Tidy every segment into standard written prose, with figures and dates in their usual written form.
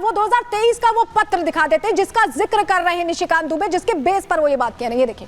वो 2023 का वो पत्र दिखा देते हैं जिसका जिक्र कर रहे हैं निशिकांत दुबे, जिसके बेस पर वो ये बात कह रहे हैं। ये देखिए,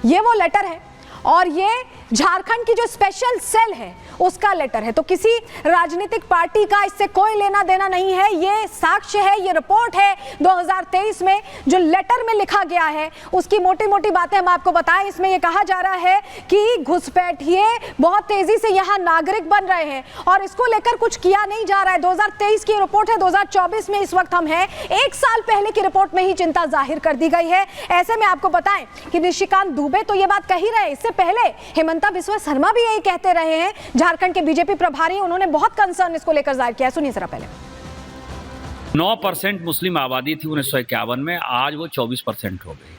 ये वो लेटर है और ये झारखंड की जो स्पेशल सेल है उसका लेटर है। तो किसी राजनीतिक पार्टी का इससे कोई लेना देना नहीं है। ये साक्ष्य है, ये रिपोर्ट है 2023 में जो लेटर में लिखा गया है, उसकी मोटी मोटी बातें हम आपको बताएं। इसमें ये कहा जा रहा है कि घुसपैठिए बहुत तेजी से यहाँ नागरिक बन रहे हैं और इसको लेकर कुछ किया नहीं जा रहा है। 2023 की रिपोर्ट है, 2024 में इस वक्त हम हैं। 1 साल पहले की रिपोर्ट में ही चिंता जाहिर कर दी गई है। ऐसे में आपको बताएं कि निशिकांत दुबे तो ये बात कह ही रहे, इससे पहले हेमंता बिस्वा शर्मा भी यही कहते रहे हैं। झारखंड के बीजेपी प्रभारी, उन्होंने बहुत कंसर्न इसको लेकर जाहिर किया है। सुनिए जरा पहले। 9% मुस्लिम आबादी थी 1951 में, आज वो 24% हो गई।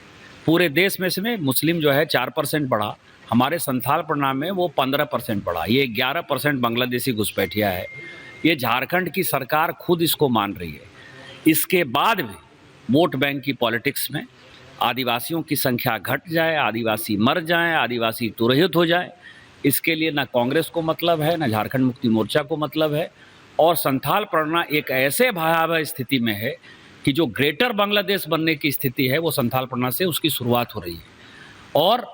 पूरे देश में से मुस्लिम जो है 4% बढ़ा, हमारे संथाल प्रणाम में वो 15% बढ़ा। ये 11% बांग्लादेशी घुसपैठिया है। ये झारखंड की सरकार खुद इसको मान रही है। इसके बाद भी वोट बैंक की पॉलिटिक्स में आदिवासियों की संख्या घट जाए, आदिवासी मर जाएं, आदिवासी तुरहित हो जाए, इसके लिए ना कांग्रेस को मतलब है, ना झारखंड मुक्ति मोर्चा को मतलब है। और संथाल परगना एक ऐसे भयावह स्थिति में है कि जो ग्रेटर बांग्लादेश बनने की स्थिति है वो संथाल परगना से उसकी शुरुआत हो रही है। और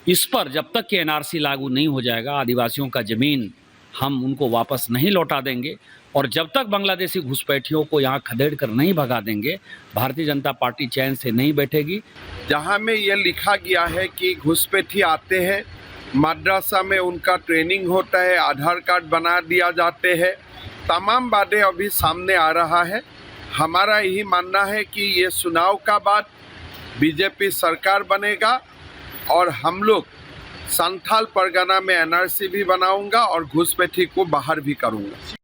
इस पर जब तक कि एनआरसी लागू नहीं हो जाएगा, आदिवासियों का ज़मीन हम उनको वापस नहीं लौटा देंगे और जब तक बांग्लादेशी घुसपैठियों को यहाँ खदेड़ कर नहीं भगा देंगे, भारतीय जनता पार्टी चैन से नहीं बैठेगी। जहाँ में ये लिखा गया है कि घुसपैठी आते हैं, मद्रासा में उनका ट्रेनिंग होता है, आधार कार्ड बना दिया जाते हैं, तमाम बातें अभी सामने आ रहा है। हमारा यही मानना है कि ये चुनाव का बाद बीजेपी सरकार बनेगा और हम लोग संथाल परगना में एनआरसी भी बनाऊंगा और घुसपैठी को बाहर भी करूंगा।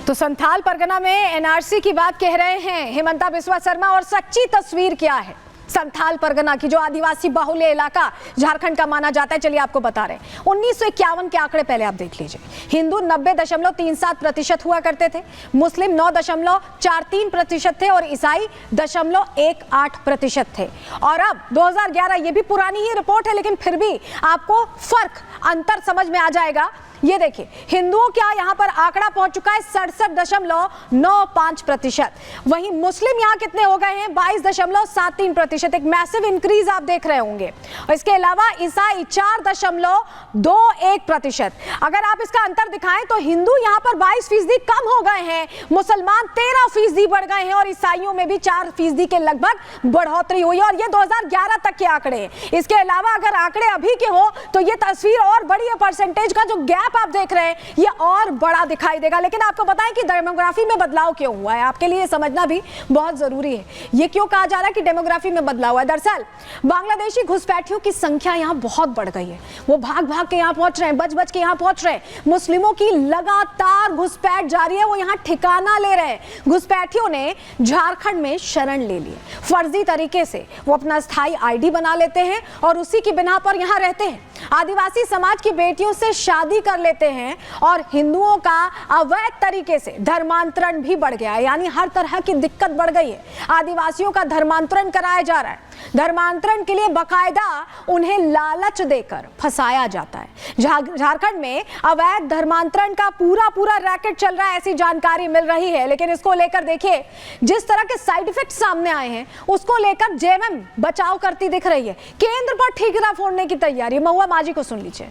तो संथाल परगना में एनआरसी की बात कह रहे हैं हेमंता बिस्वा शर्मा, और सच्ची तस्वीर क्या है संथाल परगना की, जो आदिवासी बाहुल्य इलाका झारखंड का माना जाता है। चलिए आपको बता रहे हैं 1951 के आंकड़े पहले आप देख लीजिए। हिंदू 90.37% हुआ करते थे, मुस्लिम 9.43% थे और ईसाई 0.18% थे। और अब 2011, ये भी पुरानी ही रिपोर्ट है लेकिन फिर भी आपको फर्क, अंतर समझ में आ जाएगा। ये देखिए, हिंदुओं का यहाँ पर आंकड़ा पहुंच चुका है 67.95%। वहीं मुस्लिम यहाँ कितने हो गए हैं? 22.73%। एक मैसिव इंक्रीज आप देख रहे होंगे। और इसके अलावा ईसाई 4.21%। अगर आप इसका अंतर दिखाएं तो हिंदू यहाँ पर 22% कम हो गए हैं, मुसलमान 13% बढ़ गए हैं और ईसाइयों में भी 4% के लगभग बढ़ोतरी हुई है। और ये 2011 तक के आंकड़े हैं। इसके अलावा अगर आंकड़े अभी के हो तो ये तस्वीर और बड़ी है। परसेंटेज का जो गैप आप देख रहे हैं ये और बड़ा दिखाई देगा। लेकिन आपको बताएं कि डेमोग्राफी में बदलाव क्यों हुआ है, आपके लिए समझना भी बहुत जरूरी है। ये क्यों कहा जा रहा है कि डेमोग्राफी में बदलाव हुआ है? दरअसल बांग्लादेशी घुसपैठियों की संख्या यहां बहुत बढ़ गई है। वो भाग भाग के यहां पहुंच रहे हैं, बच बच के यहां पहुंच रहे हैं। मुस्लिमों की लगातार घुसपैठ जारी है, वो यहां ठिकाना ले रहे हैं। घुसपैठियों ने झारखंड में शरण ले ली, फर्जी तरीके से वो अपना स्थायी आईडी बना लेते हैं और उसी की बिना पर यहां रहते हैं। आदिवासी समाज की बेटियों से शादी कर लेते हैं और हिंदुओं का अवैध तरीके से धर्मांतरण भी बढ़ गया है। यानी हर तरह की दिक्कत बढ़ गई है। आदिवासियों का धर्मांतरण कराया जा रहा है। धर्मांतरण के लिए बकायदा उन्हें लालच देकर फंसाया जाता है। झारखंड में अवैध धर्मांतरण का पूरा रैकेट चल रहा है, ऐसी जानकारी मिल रही है। लेकिन इसको लेकर देखिए, जिस तरह के साइड इफेक्ट सामने आए हैं उसको लेकर जेएमएम बचाव करती दिख रही है। केंद्र पर ठीकरा फोड़ने की तैयारी। महुआ माजी को सुन लीजिए।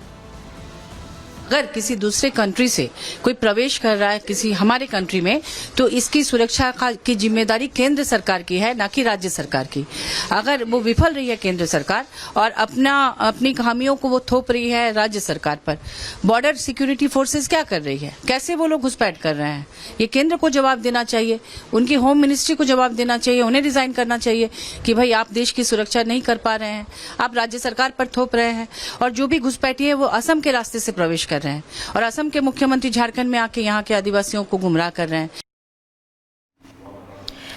अगर किसी दूसरे कंट्री से कोई प्रवेश कर रहा है किसी हमारे कंट्री में, तो इसकी सुरक्षा की जिम्मेदारी केंद्र सरकार की है, ना कि राज्य सरकार की। अगर वो विफल रही है केंद्र सरकार और अपनी खामियों को वो थोप रही है राज्य सरकार पर, बॉर्डर सिक्योरिटी फोर्सेस क्या कर रही है, कैसे वो लोग घुसपैठ कर रहे हैं, ये केंद्र को जवाब देना चाहिए, उनकी होम मिनिस्ट्री को जवाब देना चाहिए, उन्हें रिजाइन करना चाहिए कि भाई आप देश की सुरक्षा नहीं कर पा रहे हैं, आप राज्य सरकार पर थोप रहे हैं। और जो भी घुसपैठी है वो असम के रास्ते से प्रवेश कर रहे हैं और असम के मुख्यमंत्री झारखंड में आके यहाँ के आदिवासियों को गुमराह कर रहे हैं।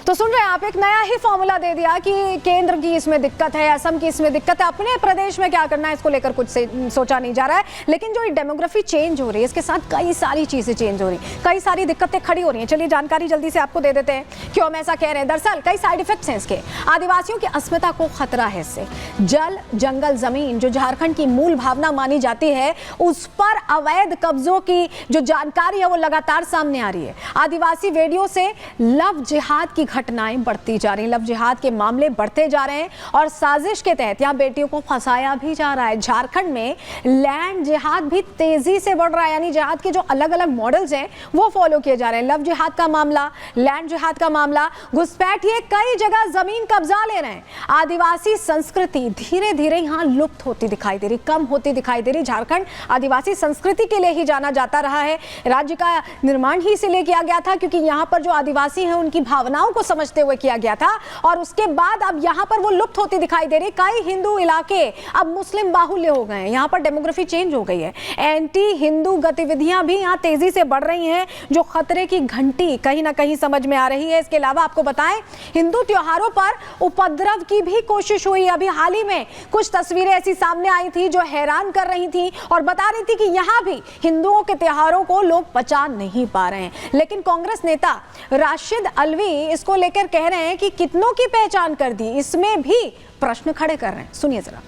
तो सुन रहे हैं आप, एक नया ही फॉर्मूला दे दिया कि केंद्र की इसमें दिक्कत है, असम की इसमें दिक्कत है, अपने प्रदेश में क्या करना है इसको लेकर कुछ सोचा नहीं जा रहा है। लेकिन जो डेमोग्राफी चेंज हो रही है, इसके साथ कई सारी चीजें चेंज हो रही हैं, कई सारी दिक्कतें खड़ी हो रही हैं। चलिए जानकारी जल्दी से आपको दे देते हैं क्यों हम ऐसा कह रहे हैं। दरअसल कई साइड इफेक्ट्स हैं इसके। आदिवासियों की अस्मिता को खतरा है इससे। जल, जंगल, जमीन जो झारखंड की मूल भावना मानी जाती है, उस पर अवैध कब्जों की जो जानकारी है वो लगातार सामने आ रही है। आदिवासी वेडियो से लव जिहाद की घटनाएं बढ़ती जा रही हैं, लव जिहाद के मामले बढ़ते जा रहे हैं और साजिश के तहत यहां बेटियों को फंसाया भी जा रहा है। झारखंड में लैंड जिहाद भी तेजी से बढ़ रहा है, यानी जिहाद के जो अलग अलग मॉडल्स हैं वो फॉलो किए जा रहे हैं। लव जिहाद का मामला, लैंड जिहाद का मामला, घुसपैठिए कई जगह जमीन कब्जा ले रहे हैं। आदिवासी संस्कृति धीरे धीरे यहां लुप्त होती दिखाई दे रही, कम होती दिखाई दे रही। झारखंड आदिवासी संस्कृति के लिए ही जाना जाता रहा है। राज्य का निर्माण ही इसलिए किया गया था क्योंकि यहां पर जो आदिवासी हैं उनकी भावनाओं को समझते हुए किया गया था, और उसके बाद अब यहां पर वो लुप्त होती दिखाई दे रही। कई हिंदू इलाके अब मुस्लिम बाहुल्य हो गए हैं, यहां पर डेमोग्राफी चेंज हो गई है। एंटी हिंदू गतिविधियां भी यहां तेजी से बढ़ रही हैं, जो खतरे की घंटी कहीं ना कहीं समझ में आ रही है। इसके अलावा आपको बताएं, हिंदू त्योहारों पर उपद्रव की भी कोशिश हुई। अभी हाल ही में कुछ तस्वीरें ऐसी सामने आई थी जो हैरान कर रही थी और बता रही थी कि यहां भी हिंदुओं के त्योहारों को लोग बचा नहीं पा रहे हैं। लेकिन कांग्रेस नेता राशिद अलवी इसको लेकर कह रहे हैं कि कितनों की पहचान कर दी, इसमें भी प्रश्न खड़े कर रहे हैं। सुनिए जरा।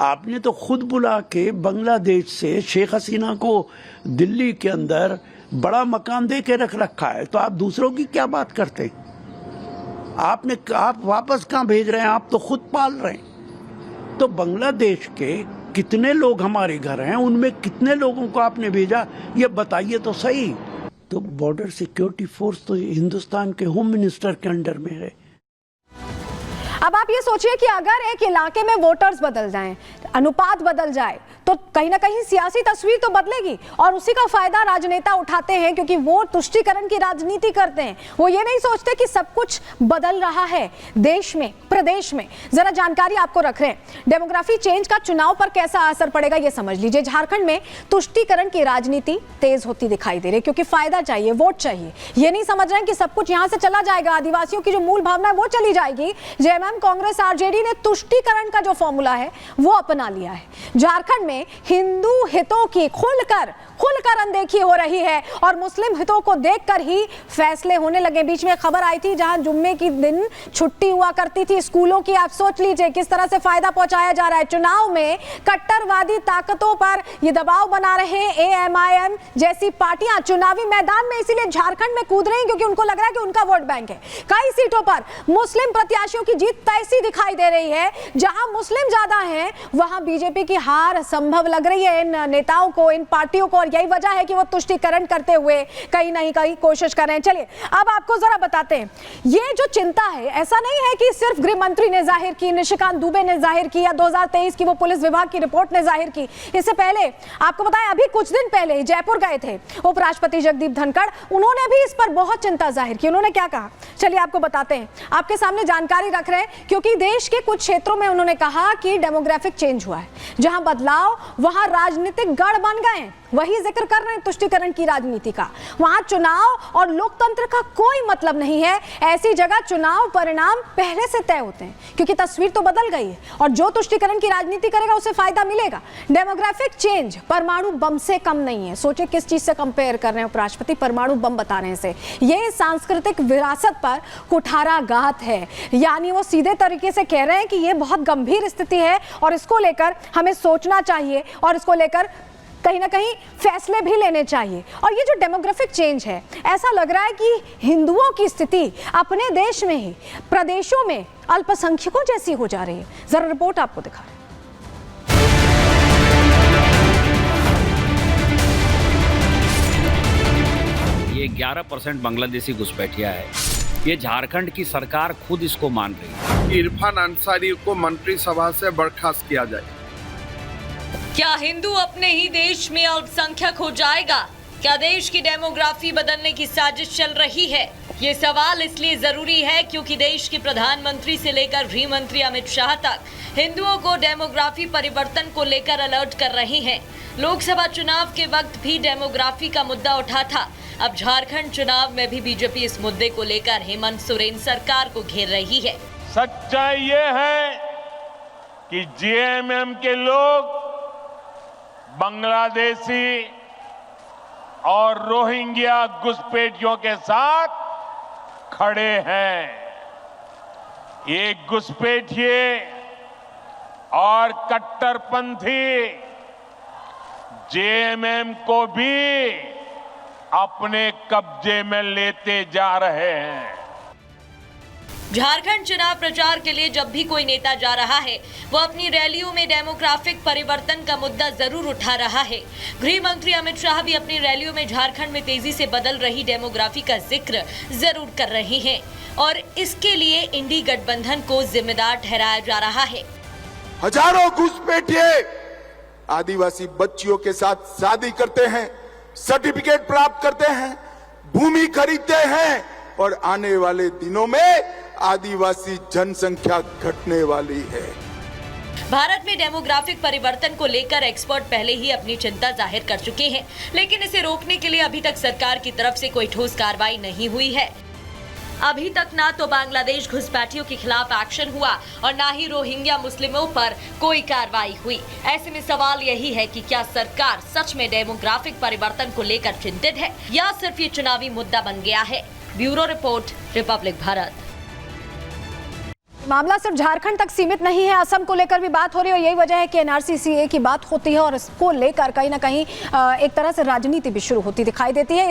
आपने तो खुद बुला के बांग्लादेश से शेख हसीना को दिल्ली के अंदर बड़ा मकान दे के रख रखा है, तो आप दूसरों की क्या बात करते? आप वापस कहां भेज रहे हैं? आप तो खुद पाल रहे हैं। तो बांग्लादेश के कितने लोग हमारे घर हैं, उनमें कितने लोगों को आपने भेजा, ये बताइए तो सही। तो बॉर्डर सिक्योरिटी फोर्स तो हिंदुस्तान के होम मिनिस्टर के अंडर में है। अब आप ये सोचिए कि अगर एक इलाके में वोटर्स बदल जाएं, अनुपात बदल जाए, तो कहीं ना कहीं सियासी तस्वीर तो बदलेगी और उसी का फायदा राजनेता उठाते हैं क्योंकि वो तुष्टीकरण की राजनीति करते हैं। वो ये नहीं सोचते कि सब कुछ बदल रहा है देश में, प्रदेश में। जरा जानकारी आपको रख रहे हैं, डेमोग्राफी चेंज का चुनाव पर कैसा असर पड़ेगा ये समझ लीजिए। झारखंड में तुष्टीकरण की राजनीति तेज होती दिखाई दे रही है क्योंकि फायदा चाहिए, वोट चाहिए। ये नहीं समझ रहे हैं कि सब कुछ यहां से चला जाएगा, आदिवासियों की जो मूल भावना है वो चली जाएगी। जेएमएम, कांग्रेस, आरजेडी ने तुष्टीकरण का जो फॉर्मूला है वो अपना लिया है। झारखंड में हिंदू हितों की खुलकर अनदेखी हो रही है और मुस्लिम हितों को देखकर ही फैसले होने लगे। बीच में खबर आई थी जहां जुम्मे की दिन छुट्टी हुआ करती थी स्कूलों की। आप सोच लीजिए किस तरह से फायदा पहुंचाया जा रहा है। चुनाव में कट्टरवादी ताकतों पर ये दबाव बना रहे हैं एएमआईएम जैसी पार्टियां चुनावी मैदान में इसीलिए झारखंड में कूद रही हैं क्योंकि उनको लग रहा है कि उनका वोट बैंक है। कई सीटों पर मुस्लिम प्रत्याशियों की जीत तैसी दिखाई दे रही है, जहां मुस्लिम ज्यादा हैं वहां बीजेपी की हार संभव लग रही है इन नेताओं को, इन पार्टियों को, और यही वजह है कि वो तुष्टीकरण करते हुए कहीं नहीं कहीं कोशिश कर रहे हैं। चलिए अब आपको जरा बताते हैं, ये जो चिंता है ऐसा नहीं है कि सिर्फ गृह मंत्री ने जाहिर की, निशिकांत दुबे ने जाहिर की या 2023 की वो पुलिस विभाग की रिपोर्ट ने जाहिर की। इससे पहले आपको बताएं, अभी कुछ दिन पहले जयपुर गए थे उपराष्ट्रपति जगदीप धनखड़, उन्होंने भी इस पर बहुत चिंता जाहिर की। उन्होंने क्या कहा, चलिए आपको बताते हैं, आपके सामने जानकारी रख रहे हैं क्योंकि देश के कुछ क्षेत्रों में उन्होंने कहा कि डेमोग्राफिक चेंज हुआ है, जहां बदलाव वहां राजनीतिक गढ़ बन गए। वही जिक्र कर रहे हैं तुष्टीकरण की राजनीति का। वहां चुनाव और लोकतंत्र का कोई मतलब नहीं है। ऐसी जगह चुनाव परिणाम पहले से तय होते हैं क्योंकि तस्वीर तो बदल गई है और जो तुष्टीकरण की राजनीति करेगा उसे फायदा मिलेगा। डेमोग्राफिक चेंज परमाणु बम से कम नहीं है। सोचिए किस चीज से कंपेयर कर रहे हैं उपराष्ट्रपति, परमाणु बम बता रहे हैं इसे। ये सांस्कृतिक विरासत पर कुठाराघात है, यानी वो सीधे तरीके से कह रहे हैं कि ये बहुत गंभीर स्थिति है और इसको लेकर हमें सोचना चाहिए और इसको लेकर कहीं ना कहीं फैसले भी लेने चाहिए। और ये जो डेमोग्राफिक चेंज है, ऐसा लग रहा है कि हिंदुओं की स्थिति अपने देश में ही प्रदेशों में अल्पसंख्यकों जैसी हो जा रही है। जरा रिपोर्ट आपको दिखा रहे हैं। ये 11% बांग्लादेशी घुसपैठिया है। ये झारखंड की सरकार खुद इसको मान रही है। इरफान अंसारी को मंत्रिसभा से बर्खास्त किया जाए। क्या हिंदू अपने ही देश में अल्पसंख्यक हो जाएगा? क्या देश की डेमोग्राफी बदलने की साजिश चल रही है? ये सवाल इसलिए जरूरी है क्योंकि देश के प्रधानमंत्री से लेकर गृह मंत्री अमित शाह तक हिंदुओं को डेमोग्राफी परिवर्तन को लेकर अलर्ट कर रहे हैं। लोकसभा चुनाव के वक्त भी डेमोग्राफी का मुद्दा उठा था। अब झारखंड चुनाव में भी बीजेपी इस मुद्दे को लेकर हेमंत सोरेन सरकार को घेर रही है। सच्चाई ये है कि जेएमएम के लोग बांग्लादेशी और रोहिंग्या घुसपैठियों के साथ खड़े हैं। ये घुसपैठिए और कट्टरपंथी जेएमएम को भी अपने कब्जे में लेते जा रहे हैं। झारखंड चुनाव प्रचार के लिए जब भी कोई नेता जा रहा है, वो अपनी रैलियों में डेमोग्राफिक परिवर्तन का मुद्दा जरूर उठा रहा है। गृह मंत्री अमित शाह भी अपनी रैलियों में झारखंड में तेजी से बदल रही डेमोग्राफी का जिक्र जरूर कर रहे हैं और इसके लिए इंडी गठबंधन को जिम्मेदार ठहराया जा रहा है। हजारों घुसपैठिए आदिवासी बच्चियों के साथ शादी करते हैं, सर्टिफिकेट प्राप्त करते हैं, भूमि खरीदते हैं और आने वाले दिनों में आदिवासी जनसंख्या घटने वाली है। भारत में डेमोग्राफिक परिवर्तन को लेकर एक्सपर्ट पहले ही अपनी चिंता जाहिर कर चुके हैं, लेकिन इसे रोकने के लिए अभी तक सरकार की तरफ से कोई ठोस कार्रवाई नहीं हुई है। अभी तक ना तो बांग्लादेश घुसपैठियों के खिलाफ एक्शन हुआ और ना ही रोहिंग्या मुस्लिमों पर कोई कार्रवाई हुई। ऐसे में सवाल यही है कि क्या सरकार सच में डेमोग्राफिक परिवर्तन को लेकर चिंतित है या सिर्फ ये चुनावी मुद्दा बन गया है। Bureau report, Republic Bharat. मामला सिर्फ झारखंड तक सीमित नहीं है, असम को लेकर भी बात हो रही है और यही वजह है कि एनआरसी की बात होती है और इसको लेकर कहीं ना कहीं एक तरह से राजनीति भी शुरू होती दिखाई देती है।